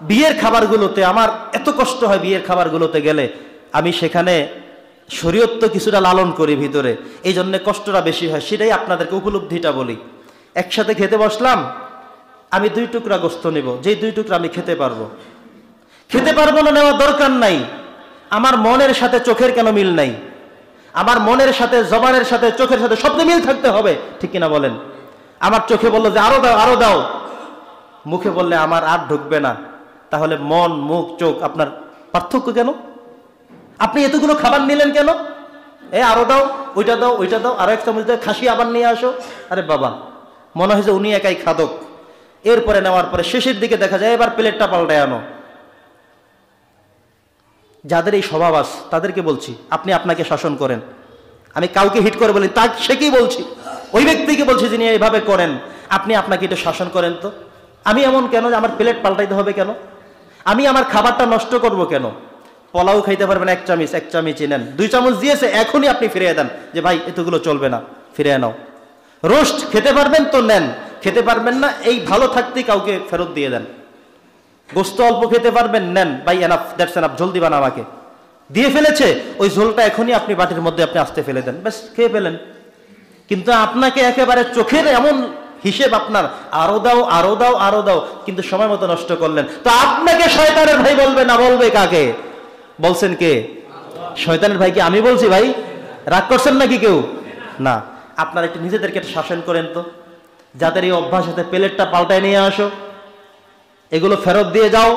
বিয়ের খাবারগুলোতে আমার এত কষ্ট হয়, বিয়ের খাবারগুলোতে গেলে আমি সেখানে শরীয়ত তো কিছুটা লালন করি ভিতরে, এই জন্য কষ্টটা বেশি হয়। সেটাই আপনাদেরকে উপলব্ধিটা বলি। একসাথে খেতে বসলাম, আমি 2 টুকরা গোস্ত নেব, যেই 2 টুকরা আমি খেতে পারবো না, নেওয়ার দরকার নাই। আমার মনের সাথে চোখের কেন মিল নাই? আমার মনের সাথে, জবানের সাথে, চোখের সাথে শব্দে মিল থাকতে হবে, ঠিক কিনা বলেন? আমার চোখে বললো যে আরো দাও, আরো দাও, মুখে বললে আমার আর ঢুকবে না, তাহলে মন, মুখ, চোখ আপনার পার্থক্য কেন? আপনি এতগুলো খাবার নিলেন কেন? আরো দাও, ওইটা দাও, ওইটা দাও, আরো 1 চামচ দাও, খাসি আবার নিয়ে আসো। আরে বাবা, মনে হয় যে উনি একাই খাদক। এরপরে নেওয়ার পরে শেষের দিকে দেখা যায় এবার প্লেটটা পাল্টায় আনো। যাদের এই স্বভাব আছে তাদেরকে বলছি, আপনি আপনাকে শাসন করেন। আমি কাউকে হিট করে বলি, তাকে সেকেই বলছি, ওই ব্যক্তিকে বলছি যিনি এইভাবে করেন, আপনি আপনাকে একটু শাসন করেন তো। আমি এমন কেন যে আমার প্লেট পাল্টাইতে হবে কেন? আমি আমার খাবারটা নষ্ট করব কেন? পোলাও খাইতে পারবেন 1 চামচ নেন, 2 চামচ দিয়েছে, এখনই আপনি ফিরিয়ে দেন যে ভাই এতগুলো চলবে না, ফিরিয়ে নাও। রোস্ট খেতে পারবেন তো নেন, খেতে পারবেন না এই ভালো থাকতেই কাউকে ফেরত দিয়ে দেন। গোস্ত অল্প খেতে পারবেন, নেন ভাই, এনাফ, দ্যাটস এনাফ, ঝোল দিবা না আমাকে, দিয়ে ফেলেছে, ওই ঝোলটা এখনই আপনি বাটির মধ্যে আপনি আস্তে ফেলে দেন, ব্যাস খেয়ে ফেলেন। কিন্তু আপনাকে একেবারে চোখের এমন হিসেব আপনার, আরো দাও, আরো দাও, আরো দাও, কিন্তু সময় মতো নষ্ট করলেন। তো আপনাকে শয়তানের ভাই বলবে না, বলবে কাকে? বলছেন কে? শয়তানের ভাই কি আমি বলছি? ভাই রাগ করছেন নাকি কেউ? না, আপনারা একটু নিজেদেরকে শাসন করেন তো। যাদের এই অভ্যাস আছে, প্লেটটা পাল্টায় নিয়ে আসো, এগুলো ফেরত দিয়ে যাও।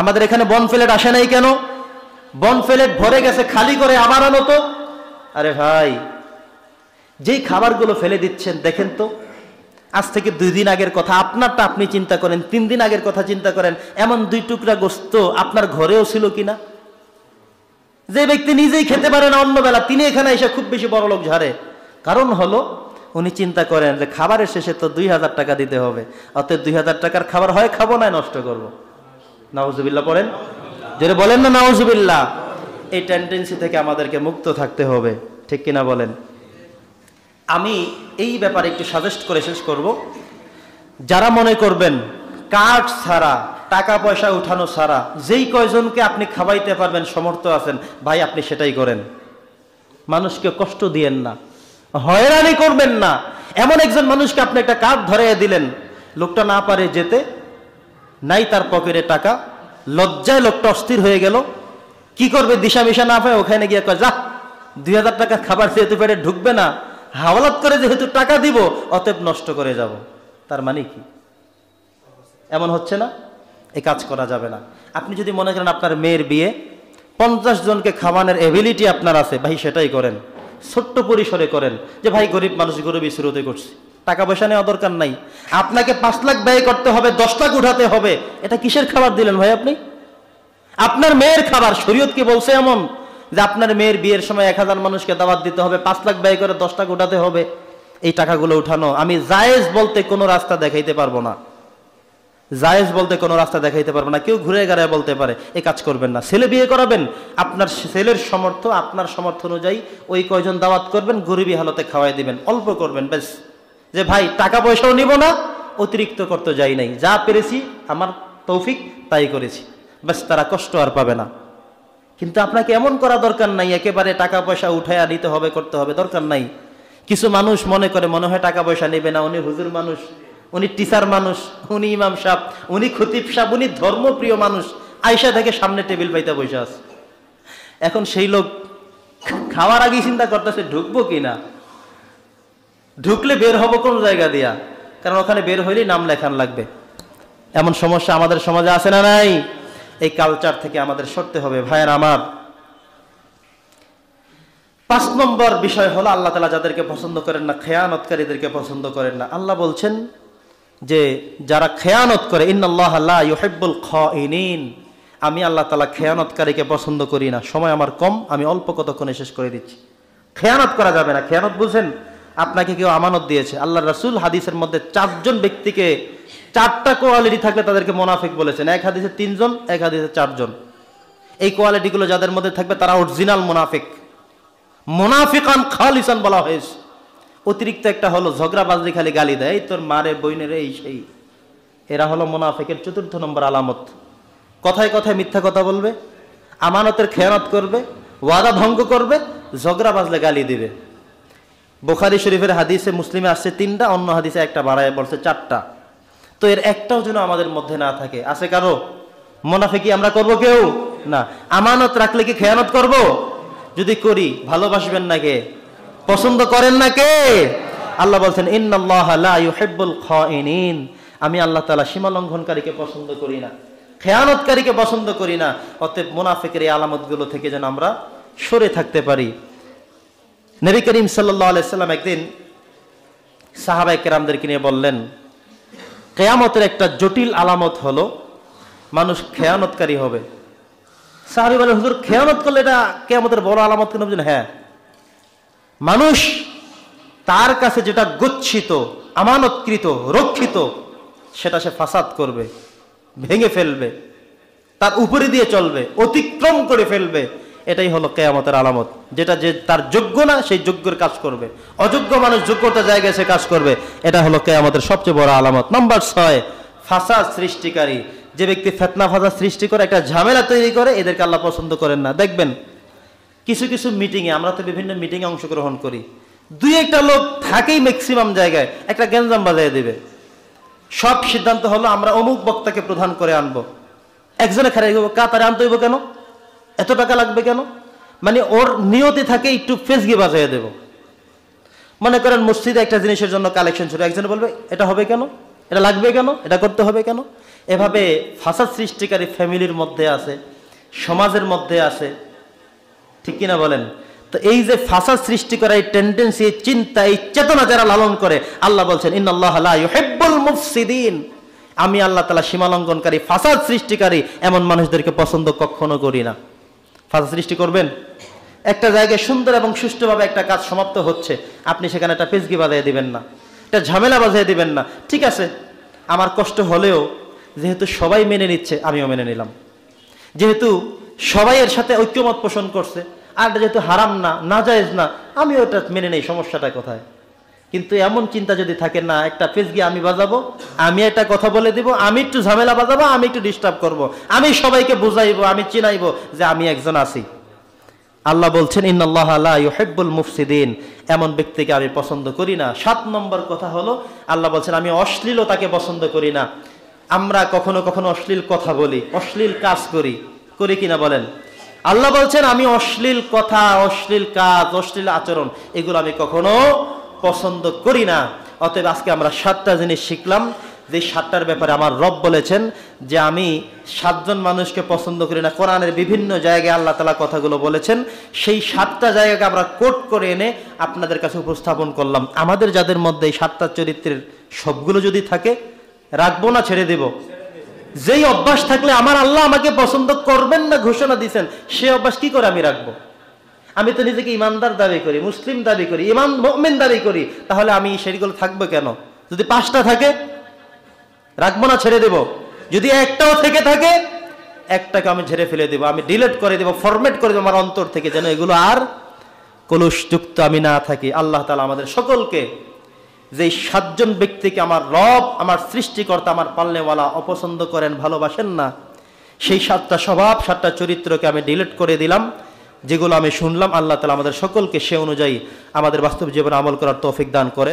আমাদের এখানে বন প্লেট আসে নাই কেন? বন প্লেট ভরে গেছে, খালি করে আবার আনো তো। আরে ভাই, যেই খাবারগুলো ফেলে দিচ্ছেন দেখেন তো, আজ থেকে 2 দিন আগের কথা, আপনারটা আপনি চিন্তা করেন, 3 দিন আগের কথা চিন্তা করেন, এমন 2 টুকরা গোস্ত আপনার ঘরেও ছিল কিনা? যে ব্যক্তি নিজেই খেতে পারে না অন্য বেলা, তিনি এখানে এসে খুব বেশি বড় লোক ঝাড়ে। কারণ হলো উনি চিন্তা করেন যে খাবারের শেষে তো 2000 টাকা দিতে হবে, অতএব 2000 টাকার খাবার হয় খাবো, না নষ্ট করবো। নাউজুবিল্লাহ পড়েন, যেটা বলেন না নাউজুবিল্লাহ। এই টেন্ডেন্সি থেকে আমাদেরকে মুক্ত থাকতে হবে, ঠিক কিনা বলেন? আমি এই ব্যাপারে একটু সাজেস্ট করে শেষ করব। যারা মনে করবেন কার্ড ছাড়া, টাকা পয়সা উঠানো ছাড়া যেই কয়জনকে আপনি খাওয়াইতে পারবেন, সমর্থ আছেন, ভাই আপনি সেটাই করেন। মানুষকে কষ্ট দিয়েন না, হয়রানি করবেন না। এমন একজন মানুষকে আপনি একটা কার্ড ধরাইয়া দিলেন, লোকটা না পারে যেতে, নাই তার পকেটে টাকা, লজ্জায় লোকটা অস্থির হয়ে গেল, কি করবে দিশা মিশা না পায়, ওখানে গিয়ে কয় যা 2000 টাকা খাবার যেহেতু পেটে ঢুকবে না, হাওলাত করে যেহেতু টাকা দিব, অতএব নষ্ট করে যাব। তার মানে কি? এমন হচ্ছে না? এই কাজ করা যাবে না। আপনি যদি মনে করেন আপনার মেয়ের বিয়ে, 50 জনকে খাওয়ানোর এবিলিটি আপনার আছে, ভাই সেটাই করেন, ছোট্ট পরিসরে করেন। যে ভাই গরিব মানুষ, গরিবই শুরুতে করছি, টাকা পয়সা নেওয়া দরকার নাই, আপনাকে 5 লাখ ব্যয় করতে হবে, 10 লাখ উঠাতে হবে, এটা কিসের খাবার দিলেন ভাই আপনি? আপনার মেয়ের খাবার। শরীয়ত কি বলছে এমন যে আপনার মেয়ের বিয়ের সময় 1000 মানুষকে দাওয়াত দিতে হবে, 5 লাখ ব্যয় করে 10 লাখ উঠাতে হবে? এই টাকাগুলো উঠানো আমি জায়েজ বলতে কোনো রাস্তা দেখাইতে পারবো না, জায়েজ বলতে কোনো রাস্তা দেখাইতে পারবো না। কেউ ঘুরে গাড়ায় বলতে পারে এই কাজ করবেন না। ছেলে বিয়ে করাবেন, আপনার ছেলের সামর্থ্য, আপনার সামর্থ্য অনুযায়ী ওই কয়জন দাওয়াত করবেন, গরিবী হালতে খাওয়াই দিবেন, অল্প করবেন, বেশ। যে ভাই টাকা পয়সাও নিব না, অতিরিক্ত করতে যাই নাই, যা পেরেছি আমার তৌফিক তাই করেছি, বেশ, তারা কষ্ট আর পাবে না। কিন্তু আপনাকে এমন করা দরকার নাই একেবারে টাকা পয়সা উঠাইয়া নিতে হবে, করতে হবে, দরকার নাই। কিছু মানুষ মনে করে, মনে হয় টাকা পয়সা নেবে না, উনি হুজুর মানুষ, উনি টিচার মানুষ, উনি ইমাম সাহেব, উনি খতিব সাহেব, উনি ধর্মপ্রিয় মানুষ, আয়সা থেকে সামনে টেবিল পাইতে বসে আছে। এখন সেই লোক খাওয়ার আগেই চিন্তা করতেছে ঢুকবো কিনা, ঢুকলে বের হবো কোন জায়গা দিয়া, কারণ ওখানে বের হইলেই নাম লেখান লাগবে। এমন সমস্যা আমাদের সমাজে আছে না নাই? এই কালচার থেকে আমাদের সরতে হবে ভাইয়ের আমার। 5 নম্বর বিষয় হলো, আল্লাহ তাআলা যাদেরকে পছন্দ করেন না, খেয়ানতকারীদেরকে পছন্দ করেন না। আল্লাহ বলছেন যে যারা খেয়ানত করে, ইন্নাল্লাহা লা ইউহিব্বুল খাইনিন, আমি আল্লাহ তাআলা খেয়ানতকারীকে পছন্দ করি না। সময় আমার কম, আমি অল্প কতক্ষণে শেষ করে দিচ্ছি। খেয়ানত করা যাবে না। খেয়ানত বুঝেন, আপনাকে কেউ আমানত দিয়েছে, আল্লাহ রাসূল হাদিসের মধ্যে 4 জন ব্যক্তিকে 4টা কোয়ালিটি থাকলে তাদেরকে মুনাফিক বলেছেন। এক হাদিসে 3 জন, এক হাদিসে 4 জন। এই কোয়ালিটিগুলো যাদের মধ্যে থাকবে তারা অরিজিনাল মুনাফিক, মুনাফিকান খালিসান বলা হয়েছে। অতিরিক্ত একটা হলো ঝগড়া বাজরি, খালি গালি দেয়, তোর মারে বইনের এই সেই, এরা হলো মুনাফিকের ৪র্থ নম্বর আলামত। কথায় কথায় মিথ্যা কথা বলবে, আমানতের খেয়ানত করবে, ওয়াদা ভঙ্গ করবে, ঝগড়া বাজলে গালি দিবে। বুখারী শরীফের হাদিসে, মুসলিমে আসছে ৩টা, অন্য হাদিসে একটা বাড়ায় বলছে 4টা। তো এর একটাও যেন আমাদের মধ্যে না থাকে। আছে কারো? মুনাফিকি আমরা করব কেউ না। আমানত রাখলে কি খেয়ানত করব? যদি করি, ভালোবাসবেন না কে? পছন্দ করেন না কে? আল্লাহ বলছেন ইন্নাল্লাহা লা ইউহিব্বুল খাইনিন, আমি আল্লাহ তাআলা সীমা লঙ্ঘনকারীকে পছন্দ করি না, খেয়ানতকারীকে পছন্দ করি না। অতএব মুনাফিকের এই আলামতগুলো থেকে যেন আমরা সরে থাকতে পারি। নবী করিম সাল্লাল্লাহু আলাইহি সাল্লাম একদিন সাহাবায়ে কেরামদেরকে নিয়ে বললেন, কিয়ামতের একটা জটিল আলামত হলো মানুষ খেয়ানতকারী হবে। সাহাবী বলেন, হুজুর খেয়ানত করলে এটা কিয়ামতের বড় আলামত কেন? বলেন, হ্যাঁ, মানুষ তার কাছে যেটা গচ্ছিত, আমানতকৃত, রক্ষিত, সেটা সে ফাসাদ করবে, ভেঙে ফেলবে, তার উপরে দিয়ে চলবে, অতিক্রম করে ফেলবে। এটাই হলো কিয়ামতের আলামত। যেটা যে তার যোগ্য না, সেই যোগ্যের কাজ করবে, অযোগ্য মানুষ যোগ্যতার জায়গায় সে কাজ করবে। এটা হলো কিয়ামতের সবচেয়ে বড় আলামত। নাম্বার 6, ফাসাদ সৃষ্টিকারী। যে ব্যক্তি ফিতনা ফাসাদ সৃষ্টি করে, একটা ঝামেলা তৈরি করে, এদেরকে আল্লাহ পছন্দ করেন না। দেখবেন কিছু কিছু মিটিংয়ে, আমরা তো বিভিন্ন মিটিংয়ে অংশগ্রহণ করি, 2-1টা লোক থাকেই ম্যাক্সিমাম জায়গায়, একটা গ্যাঞ্জাম বাজায় দেবে। সব সিদ্ধান্ত হলো আমরা অমুক বক্তাকে প্রধান করে আনবো। একজনে খারাপ কাতারে আনতে হইব কেন? এত টাকা লাগবে কেন? মানে ওর নিয়তে থাকে একটু ফেসগি বাজাইয়া দেব। মনে করেন মসজিদে একটা জিনিসের জন্য কালেকশন শুরু, একজনে বলবে এটা হবে কেন, এটা লাগবে কেন, এটা করতে হবে কেন। এভাবে ফাসাদ সৃষ্টিকারী ফ্যামিলির মধ্যে আছে, সমাজের মধ্যে আছে, ঠিক কিনা বলেন? তো এই যে ফাসাদ সৃষ্টি করা, এই টেন্ডেন্সি, এই চিন্তা, এই চেতনা যারা লালন করে, আল্লাহ বলছেন ইন্নাল্লাহা লা ইউহিব্বুল মুফসিদিন, আমি আল্লাহ তাআলা সীমালঙ্ঘনকারী, ফাসাদ সৃষ্টিকারী এমন মানুষদেরকে পছন্দ কখনো করি না। ফাসাদ সৃষ্টি করবেন, একটা জায়গায় সুন্দর এবং সুষ্ঠুভাবে একটা কাজ সমাপ্ত হচ্ছে, আপনি সেখানে একটা পেজগি বাজায় দিবেন না, একটা ঝামেলা বাজায় দিবেন না। ঠিক আছে, আমার কষ্ট হলেও যেহেতু সবাই মেনে নিচ্ছে, আমিও মেনে নিলাম। যেহেতু সবাই এর সাথে ঐক্যমত পোষণ করছে, আর যেহেতু হারাম না, নাজায়েজ না, আমিও এটা মেনে নেই, সমস্যাটা কোথায়? কিন্তু এমন চিন্তা যদি থাকে, না একটা পেজগি আমি বাজাবো, আমি একটা কথা বলে দিব, আমি একটু ঝামেলা বাজাবো, আমি একটু ডিস্টার্ব করব, আমি সবাইকে বুঝাইবো, আমি চিনাইবো যে আমি একজন আছি। আল্লাহ বলছেন ইন্নাল্লাহা লা ইউহিব্বুল মুফসিদিন, এমন ব্যক্তিকে আমি পছন্দ করি না। 7 নম্বর কথা হলো, আল্লাহ বলছেন আমি অশ্লীলতাকে পছন্দ করি না। আমরা কখনো কখনো অশ্লীল কথা বলি, অশ্লীল কাজ করি, করি কিনা বলেন? আল্লাহ বলছেন আমি অশ্লীল কথা, অশ্লীল কাজ, অশ্লীল আচরণ, এগুলো আমি কখনো পছন্দ করি না। অতএব আজকে আমরা 7টা জিনিস শিখলাম, যে 7টার ব্যাপারে আমার রব বলেছেন যে আমি 7 জন মানুষকে পছন্দ করি না। কোরআনের বিভিন্ন জায়গায় আল্লাহ তাআলা কথাগুলো বলেছেন, সেই 7টা জায়গাকে আমরা কোট করে এনে আপনাদের কাছে উপস্থাপন করলাম। আমাদের যাদের মধ্যে এই 7টা চরিত্রের সবগুলো যদি থাকে, রাখবো না ছেড়ে দেব? যেই অভ্যাস থাকলে আমার আল্লাহ আমাকে পছন্দ করবেন না ঘোষণা দিয়েছেন, সে অভ্যাস কি করে আমি রাখবো? আমি তো নিজেকে ইমানদার দাবি করি, মুসলিম দাবি করি, ইমান মুমিন দাবি করি, তাহলে আমি সেগুলো থাকবো কেন? যদি 5টা থাকে, রাখবো না ছেড়ে দেব? যদি একটাও থেকে থাকে, একটাকে আমি ঝেড়ে ফেলে দেবো, আমি ডিলিট করে দেবো, ফরম্যাট করে দেবো আমার অন্তর থেকে, যেন এগুলো আর কলুষযুক্ত আমি না থাকি। আল্লাহ তাআলা আমাদের সকলকে, যে 7 জন ব্যক্তিকে আমার রব, আমার সৃষ্টিকর্তা, আমার পালনেওয়ালা অপছন্দ করেন, ভালোবাসেন না, সেই 7টা স্বভাব, 7টা চরিত্রকে আমি ডিলিট করে দিলাম। যেগুলো আমি শুনলাম, আল্লাহ তাআলা আমাদের সকলকে সে অনুযায়ী আমাদের বাস্তব জীবনে আমল করার তৌফিক দান করেন।